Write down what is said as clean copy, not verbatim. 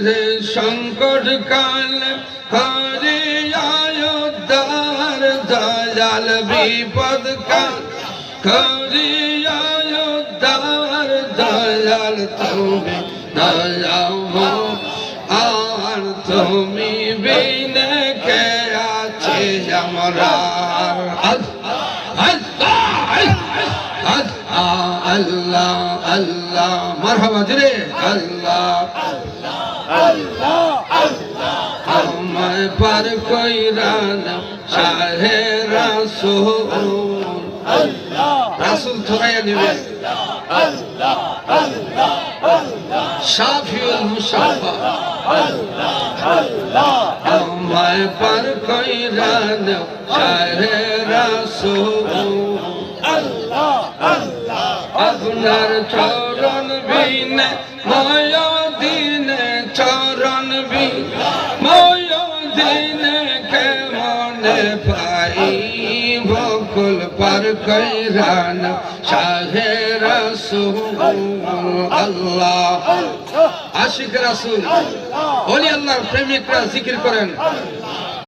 রে সংকট কাল হরে আয়োদ্ধার দয়াল বিপদ কাল হরে আয়োদ্ধার দয়াল তুমি দয়ামো আর তুমি বিনে কে আছে আমরা আল্লাহ আল্লাহ মারহাবা জোরে আল্লাহ আল্লাহ আমায় পার কইরা না শাহে রাসূল রাসূল ধরাইয়া নেবে শাফিউল মুশাফা আমায় পার কইরা না শাহে রাসূল আপনার চরণ বিনে ময়দিনে চরণ বিনে ময়দিনে কেমনে পাই বকুল পার কইরান শাহে রাসূল আল্লাহ আশিক রাসূল ওলি আল্লাহর প্রেমিকরা জিকির করেন